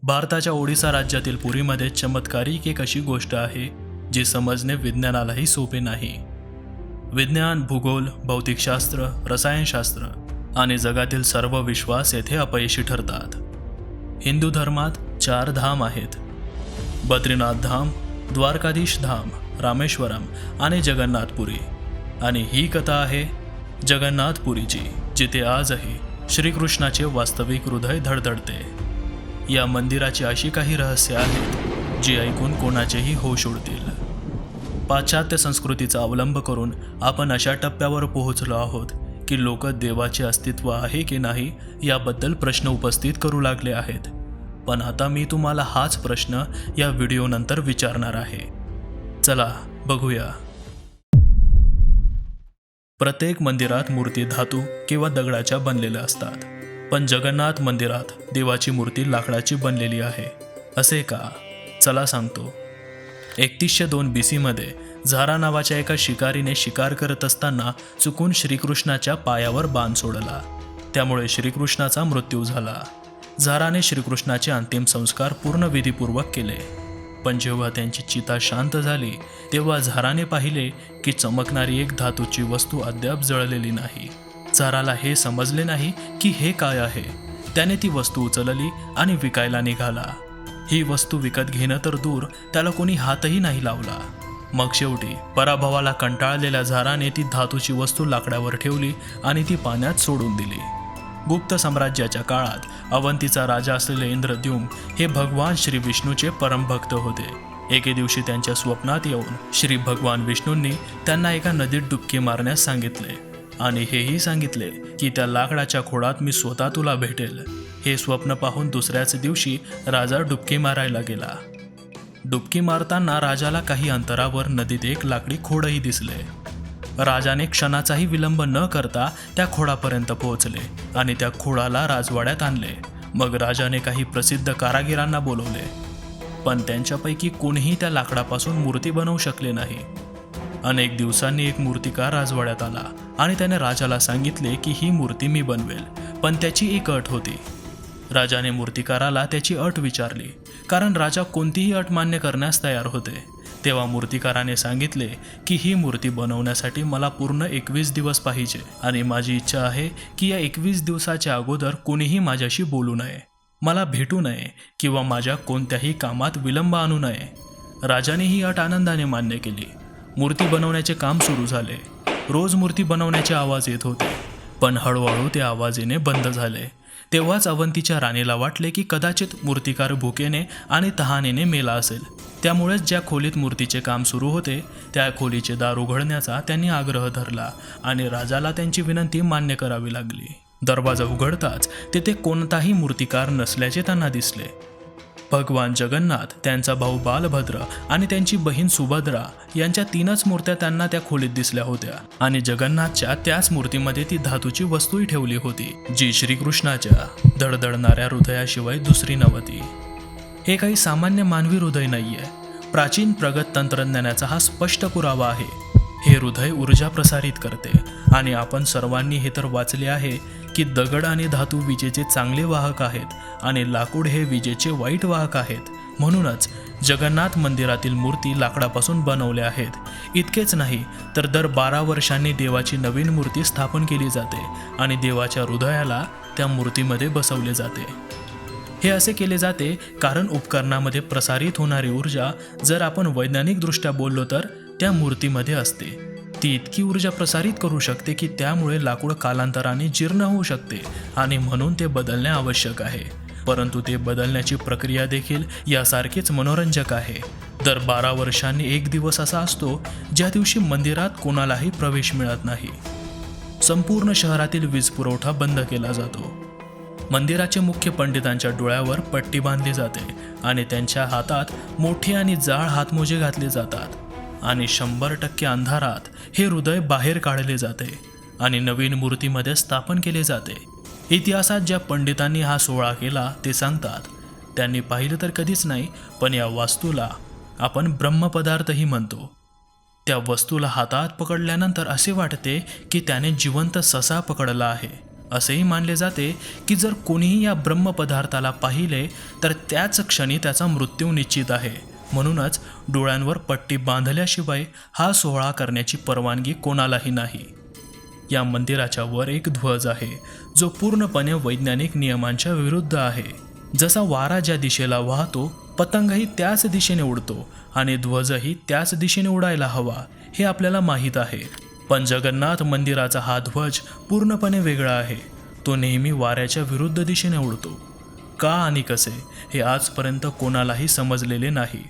भारताच्या ओडिसा राज्यातील पुरीमध्ये चमत्कारिक एक अशी गोष्ट आहे जी समजणे विज्ञानालाही सोपे नाही। विज्ञान, भूगोल, भौतिकशास्त्र, रसायनशास्त्र आणि जगातील सर्व विश्वास येथे अपयशी ठरतात। हिंदू धर्मात 4 धाम आहेत: बद्रीनाथ धाम, द्वारकाधीश धाम, रामेश्वरम आणि जगन्नाथपुरी। आणि ही कथा आहे जगन्नाथपुरीची, जिथे आजही श्रीकृष्णाचे वास्तविक हृदय धडधडते। या मंदिराची अशी काही रहस्य आहेत जी ऐकून कोणाचेही होश उडतील। पाश्चात्य संस्कृतीचा अवलंब करून आपण अशा टप्प्यावर पोहोचलो आहोत की लोक देवाचे अस्तित्व आहे की नाही याबद्दल प्रश्न उपस्थित करू लागले आहेत। पण आता मी तुम्हाला हाच प्रश्न या व्हिडिओनंतर विचारणार आहे। चला बघूया। प्रत्येक मंदिरात मूर्ती धातू किंवा दगडाच्या बनलेल्या असतात, पण जगन्नाथ मंदिरात देवाची मूर्ती लाकडाची बनलेली आहे। असे का? चला सांगतो। 3102 BC मध्ये झारा नावाच्या एका शिकारीने शिकार करत असताना चुकून श्रीकृष्णाच्या पायावर बाण सोडला, त्यामुळे श्रीकृष्णाचा मृत्यू झाला। झाराने श्रीकृष्णाचे अंतिम संस्कार पूर्ण विधीपूर्वक केले, पण जेव्हा त्यांची चिता शांत झाली तेव्हा झाराने पाहिले की चमकणारी एक धातूची वस्तू अद्याप जळलेली नाही। झाराला हे समजले नाही की हे काय आहे। त्याने ती वस्तू उचलली आणि विकायला निघाला। ही वस्तू विकत घेणं तर दूर, त्याला कोणी हातही नाही लावला। मग शेवटी पराभवाला कंटाळलेल्या झाराने ती धातूची वस्तू लाकडावर ठेवली आणि ती पाण्यात सोडून दिली। गुप्त साम्राज्याच्या काळात अवंतीचा राजा असलेले इंद्रद्युम्न हे भगवान श्री विष्णूचे परमभक्त होते। एके दिवशी त्यांच्या स्वप्नात येऊन श्री भगवान विष्णूंनी त्यांना एका नदीत डुबकी मारण्यास सांगितले आणि हेही सांगितले की त्या लाकडाच्या खोडात मी स्वतः तुला भेटेल। हे स्वप्न पाहून दुसऱ्याच दिवशी राजा डुबकी मारायला गेला। डुबकी मारताना राजाला काही अंतरावर नदीत एक लाकडी खोडही दिसले। राजाने क्षणाचाही विलंब न करता त्या खोडापर्यंत पोहोचले आणि त्या खोडाला राजवाड्यात आणले। मग राजाने काही प्रसिद्ध कारागिरांना बोलवले, पण त्यांच्यापैकी कोणीही त्या लाकडापासून मूर्ती बनवू शकले नाही। अनेक दिवसांनी एक मूर्तिकार राजवाड्यात आला आणि त्याने राजाला सांगितले की ही मूर्ती मी बनवेल, पण त्याची एक अट होती। राजाने मूर्तिकाराला त्याची अट विचारली, कारण राजा कोणतीही अट मान्य करण्यास तयार होते। तेव्हा मूर्तिकाराने सांगितले की ही मूर्ती बनवण्यासाठी मला पूर्ण 21 दिवस पाहिजे आणि माझी इच्छा आहे की या 21 दिवसाच्या अगोदर कोणीही माझ्याशी बोलू नये, मला भेटू नये किंवा माझ्या कोणत्याही कामात विलंब आणू नये। राजाने ही अट आनंदाने मान्य केली। मूर्ती बनवण्याचे काम सुरू झाले। रोज मूर्ती बनवण्याचे आवाज येत होते, पण हळूहळू ते आवाज येणे बंद झाले। तेव्हाच अवंतीच्या राणीला वाटले की कदाचित मूर्तिकार भुकेने आणि तहानेने मेला असेल। त्यामुळेच ज्या खोलीत मूर्तीचे काम सुरू होते त्या खोलीचे दार उघडण्याचा त्यांनी आग्रह धरला आणि राजाला त्यांची विनंती मान्य करावी लागली। दरवाजा उघडताच तेथे कोणताही मूर्तिकार नसल्याचे त्यांना दिसले। भगवान जगन्नाथ, त्यांचा भाऊ बालभद्र आणि त्यांची बहीण सुभद्रा यांच्या 3च मूर्त्या त्यांना त्या खोलीत दिसल्या होत्या आणि जगन्नाथच्या त्याच मूर्तीमध्ये ती धातूची वस्तूही ठेवली होती, जी श्रीकृष्णाच्या धडधडणाऱ्या हृदयाशिवाय दुसरी नव्हती। हे काही सामान्य मानवी हृदय नाहीये, प्राचीन प्रगत तंत्रज्ञानाचा हा स्पष्ट पुरावा आहे। हे हृदय ऊर्जा प्रसारित करते आणि आपण सर्वांनी हे तर वाचले आहे की दगड आणि धातू विजेचे चांगले वाहक आहेत आणि लाकूड हे विजेचे वाईट वाहक आहेत। म्हणूनच जगन्नाथ मंदिरातील मूर्ती लाकडापासून बनवल्या आहेत। इतकेच नाही तर दर 12 वर्षांनी देवाची नवीन मूर्ती स्थापन केली जाते आणि देवाच्या हृदयाला त्या मूर्तीमध्ये बसवले जाते। हे असे केले जाते कारण उपकरणामध्ये प्रसारित होणारी ऊर्जा जर आपण वैज्ञानिकदृष्ट्या बोललो तर त्या मूर्तीमध्ये असते। ती इतकी ऊर्जा प्रसारित करू शकते की त्यामुळे लाकूड कालांतराने जीर्ण होऊ शकते आणि म्हणून ते बदलणे आवश्यक आहे। परंतु ते बदलण्याची प्रक्रिया देखील यासारखीच मनोरंजक आहे। दर 12 वर्षांनी एक दिवस असा असतो ज्या दिवशी मंदिरात कोणालाही प्रवेश मिळत नाही। संपूर्ण शहरातील वीज पुरवठा बंद केला जातो। मंदिराचे मुख्य पंडितांच्या डोळ्यावर पट्टी बांधली जाते आणि त्यांच्या हातात मोठे आणि जाड हातमोजे घातले जातात आणि 100% अंधारात हे हृदय बाहेर काढले जाते आणि नवीन मूर्तीमध्ये स्थापन केले जाते। इतिहासात ज्या पंडितांनी हा सोहळा केला ते सांगतात, त्यांनी पाहिलं तर कधीच नाही, पण या वास्तूला आपण ब्रह्मपदार्थही म्हणतो। त्या वस्तूला हातात पकडल्यानंतर असे वाटते की त्याने जिवंत ससा पकडला आहे। असेही मानले जाते की जर कोणीही या ब्रह्मपदार्थाला पाहिले तर त्याच क्षणी त्याचा मृत्यू निश्चित आहे. म्हणूनच डोळ्यांवर पट्टी बांधल्याशिवाय हा सोहळा करण्याची परवानगी कोणालाही नाही. या मंदिराच्या वर एक ध्वज आहे जो पूर्णपणे वैज्ञानिक नियमांच्या विरुद्ध आहे. जसा वारा ज्या दिशेला वाहतो पतंगही त्याच दिशेने उडतो आणि ध्वजही त्याच दिशेने उडायला हवा हे आपल्याला माहीत आहे. पण जगन्नाथ मंदिराचा हा ध्वज पूर्णपणे वेगळा आहे. तो नेहमी वाऱ्याच्या विरुद्ध दिशेने उडतो. का आणि कसे हे आजपर्यंत कोणालाही समजलेले नाही.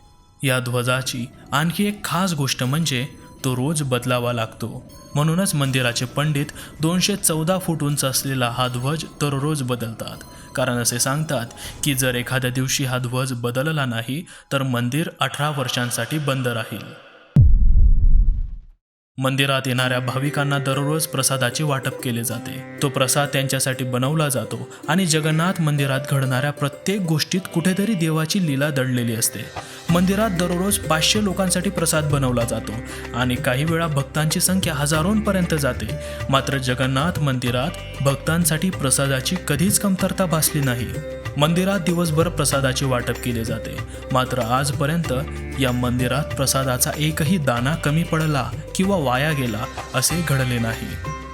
या ध्वजाची आणखी एक खास गोष्ट म्हणजे तो रोज बदलावा लागतो. म्हणूनच मंदिराचे पंडित 214 फूट उंच असलेला हा ध्वज दररोज बदलतात. कारण असे सांगतात की जर एखाद्या दिवशी हा ध्वज बदलला नाही तर मंदिर 18 वर्षांसाठी बंद राहील. मंदिरात येणाऱ्या भाविकांना दररोज प्रसादाचे वाटप केले जाते. तो प्रसाद त्यांच्यासाठी बनवला जातो आणि जगन्नाथ मंदिरात घडणाऱ्या प्रत्येक गोष्टीत कुठेतरी देवाची लीला दडलेली असते. मंदिरात दररोज 500 लोकांसाठी प्रसाद बनवला जातो आणि काही वेळा भक्तांची संख्या हजारोंपर्यंत जाते. मात्र जगन्नाथ मंदिरात भक्तांसाठी प्रसादाची कधीच कमतरता भासली नाही. मंदिरात दिवसभर प्रसादाचे वाटप केले जाते. मात्र आजपर्यंत या मंदिरात प्रसादाचा एकही दाणा कमी पडला किंवा वाया गेला असे घडले नाही.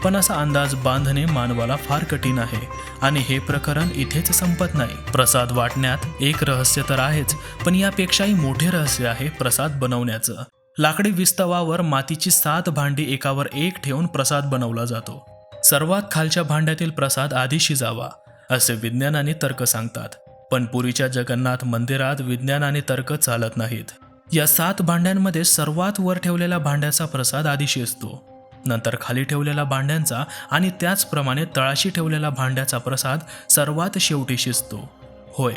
पण असा अंदाज बांधणे मानवाला फार कठीण आहे आणि हे प्रकरण इथेच संपत नाही. प्रसाद वाटण्यात एक रहस्य तर आहेच, पण यापेक्षाही मोठे रहस्य आहे प्रसाद बनवण्याचं. लाकडी विस्तवावर मातीची 7 भांडी एकावर एक ठेवून प्रसाद बनवला जातो. सर्वात खालच्या भांड्यातील प्रसाद आधी शिजावा असे विज्ञान आणि तर्क सांगतात. पण पुरीच्या जगन्नाथ मंदिरात विज्ञान आणि तर्क चालत नाहीत. या 7 भांड्यांमध्ये सर्वात वर ठेवलेल्या भांड्याचा प्रसाद आधी शिजतो. नंतर खाली ठेवलेल्या भांड्यांचा आणि त्याचप्रमाणे तळाशी ठेवलेल्या भांड्याचा प्रसाद सर्वात शेवटी शिजतो. होय,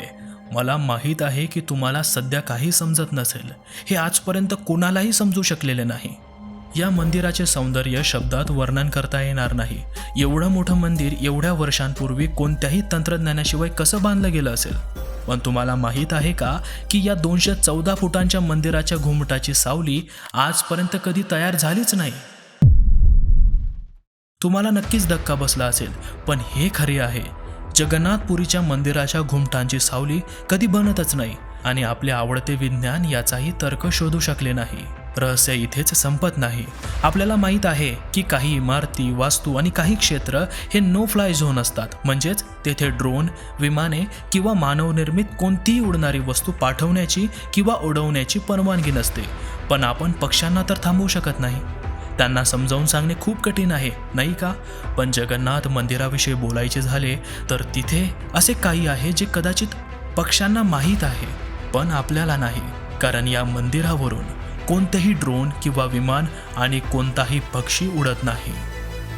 मला माहीत आहे की तुम्हाला सध्या काही समजत नसेल. हे आजपर्यंत कोणालाही समजू शकलेले नाही. या मंदिराचे सौंदर्य शब्दात वर्णन करता येणार नाही. एवढं मोठं मंदिर एवढ्या वर्षांपूर्वी कोणत्याही तंत्रज्ञानाशिवाय कसं बांधलं गेलं असेल. पण तुम्हाला माहीत आहे का की या 214 फुटांच्या मंदिराच्या घुमटाची सावली आजपर्यंत कधी तयार झालीच नाही. तुम्हाला नक्कीच धक्का बसला असेल, पण हे खरे आहे. जगन्नाथपुरीच्या मंदिराच्या घुमटांची सावली कधी बनतच नाही आणि आपले आवडते विज्ञान याचाही तर्क शोधू शकले नाही. रहस्य इथेच संपत नाही. आपल्याला माहीत आहे की काही इमारती, वास्तू आणि काही क्षेत्र हे नो फ्लाय झोन असतात. म्हणजेच तेथे ड्रोन, विमाने किंवा मानवनिर्मित कोणतीही उडणारी वस्तू पाठवण्याची किंवा उडवण्याची परवानगी नसते. पण आपण पक्ष्यांना तर थांबवू शकत नाही. त्यांना समजावून सांगणे खूप कठीण आहे, नाही का? पण जगन्नाथ मंदिराविषयी बोलायचे झाले तर तिथे असे काही आहे जे कदाचित पक्ष्यांना माहीत आहे पण आपल्याला नाही. कारण या मंदिरावरून कोणतेही ड्रोन किंवा विमान आणि कोणताही पक्षी उडत नाही.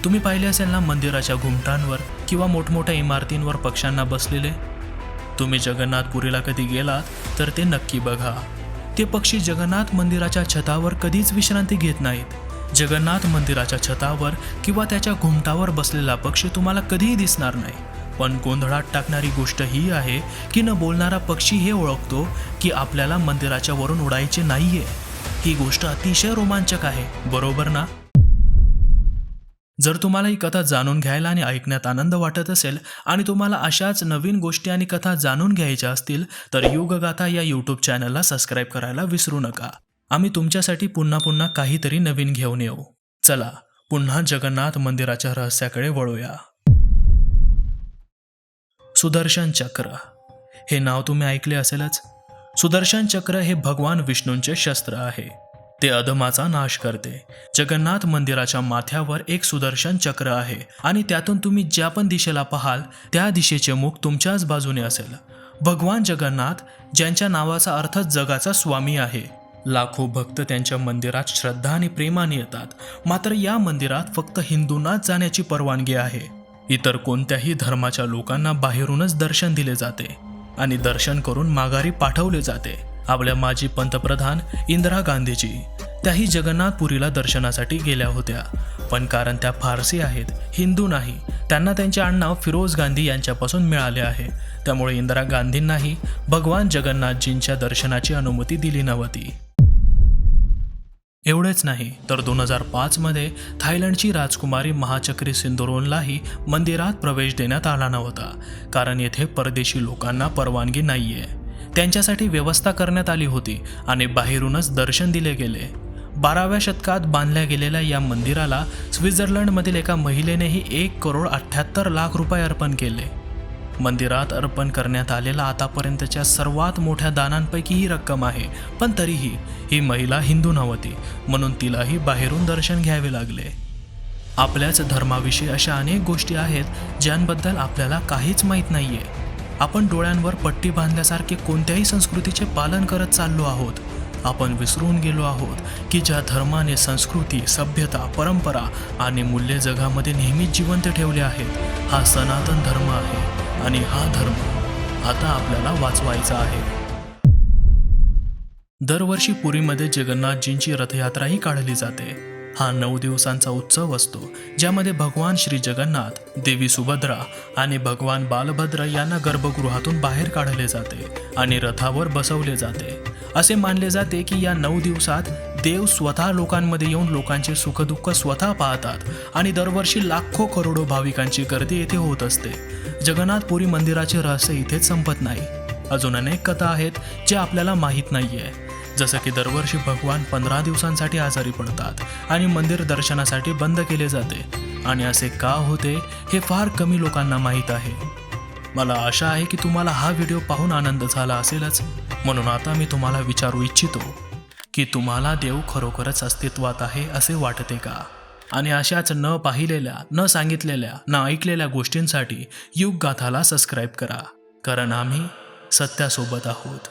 तुम्ही पाहिले असेल ना मंदिराच्या घुमटांवर किंवा मोठमोठ्या इमारतींवर पक्ष्यांना बसलेले. तुम्ही जगन्नाथपुरीला कधी गेलात तर ते नक्की बघा. ते पक्षी जगन्नाथ मंदिराच्या छतावर कधीच विश्रांती घेत नाहीत. जगन्नाथ मंदिराच्या छतावर किंवा त्याच्या घुमटावर बसलेला पक्षी तुम्हाला कधीही दिसणार नाही. पण गोंधळात टाकणारी गोष्ट ही आहे की न बोलणारा पक्षी हे ओळखतो की आपल्याला मंदिराच्या वरून उडायचे नाहीये. ही गोष्ट अतिशय रोमांचक आहे, बरोबर ना? जर तुम्हाला ही कथा जाणून घ्यायला आणि ऐकण्यात आनंद वाटत असेल आणि तुम्हाला अशाच नवीन गोष्टी आणि कथा जाणून घ्यायच्या असतील तर युगगाथा या यूट्यूब चॅनलला सबस्क्राईब करायला विसरू नका. आम्ही तुमच्यासाठी पुन्हा काहीतरी नवीन घेऊन येऊ. चला पुन्हा जगन्नाथ मंदिराच्या रहस्याकडे वळूया. सुदर्शन चक्र हे नाव तुम्ही ऐकले असेलच. सुदर्शन चक्र हे भगवान विष्णूंचे शस्त्र आहे. ते अधमाचा नाश करते. जगन्नाथ मंदिराच्या माथ्यावर एक सुदर्शन चक्र आहे आणि त्यातून तुम्ही ज्या पण दिशेला पाहाल त्या दिशेचे मुख तुमच्याच बाजूने असेल. भगवान जगन्नाथ, ज्यांच्या नावाचा अर्थ जगाचा स्वामी आहे. लाखो भक्त त्यांच्या मंदिरात श्रद्धा आणि प्रेमाने येतात. मात्र या मंदिरात फक्त हिंदूंनाच जाण्याची परवानगी आहे. इतर कोणत्याही धर्माच्या लोकांना बाहेरूनच दर्शन दिले जाते आणि दर्शन करून माघारी पाठवले जाते. आपल्या माजी पंतप्रधान इंदिरा गांधीजी त्याही जगन्नाथपुरीला दर्शनासाठी गेल्या होत्या. पण कारण त्या फारसी आहेत, हिंदू नाही, त्यांना त्यांचे आडनाव फिरोज गांधी यांच्यापासून मिळाले आहे. त्यामुळे इंदिरा गांधींनाही भगवान जगन्नाथजींच्या दर्शनाची अनुमती दिली नव्हती. एवढेच नाही तर 2005 थायलंडची राजकुमारी महाचक्री सिंदुरोनलाही मंदिरात प्रवेश देण्यात आला नव्हता, कारण येथे परदेशी लोकांना परवानगी नाहीये. त्यांच्यासाठी व्यवस्था करण्यात आली होती आणि बाहेरूनच दर्शन दिले गेले. 12व्या शतकात बांधल्या गेलेल्या या मंदिराला स्वित्झर्लंडमधील एका महिलेनेही 1,78,00,000 रुपये अर्पण केले. मंदिरात अर्पण करण्यात आलेला आतापर्यंतच्या सर्वात मोठ्या दानांपैकी ही रक्कम आहे. पण तरीही ही महिला हिंदू नव्हती, म्हणून तिलाही बाहेरून दर्शन घ्यावे लागले. आपल्याच धर्माविषयी अशा अनेक गोष्टी आहेत ज्यांबद्दल आपल्याला काहीच माहीत नाहीये. आपण डोळ्यांवर पट्टी बांधल्यासारखे कोणत्याही संस्कृतीचे पालन करत चाललो आहोत. आपण विसरून गेलो आहोत की ज्या धर्माने संस्कृती, सभ्यता, परंपरा आणि मूल्ये जगामध्ये नेहमीच जिवंत ठेवले आहेत, हा सनातन धर्म आहे आणि हा धर्म आता आपल्याला वाचवायचा आहे. दरवर्षी पुरीमध्ये जगन्नाथजींची रथयात्राही काढली जाते. हा 9 दिवसांचा उत्सव असतो, ज्यामध्ये भगवान श्री जगन्नाथ, देवी सुभद्रा आणि भगवान बालभद्र यांना गर्भगृहातून बाहेर काढले जाते आणि रथावर बसवले जाते. असे मानले जाते की या 9 दिवसात देव स्वतः लोकांमध्ये येऊन लोकांचे सुखदुःख स्वतः पाहतात आणि दरवर्षी लाखो करोडो भाविकांची गर्दी येथे होत असते. जगन्नाथपुरी मंदिराचे रहस्य इथेच संपत नाही. अजून अनेक कथा आहेत जे आपल्याला माहीत नाहीये, जसं की दरवर्षी भगवान 15 दिवसांसाठी आजारी पडतात आणि मंदिर दर्शनासाठी बंद केले जाते, आणि असे का होते हे फार कमी लोकांना माहीत आहे. मला आशा आहे की तुम्हाला हा व्हिडिओ पाहून आनंद झाला असेलच. म्हणून आता मी तुम्हाला विचारू इच्छितो की तुम्हाला देव खरोखरच अस्तित्वात आहे असे वाटते का? आणि अशाच न पाहिलेल्या, न सांगितलेल्या, न ऐकलेल्या गोष्टींसाठी युगगाथाला सबस्क्राईब करा, कारण आम्ही सत्यासोबत आहोत.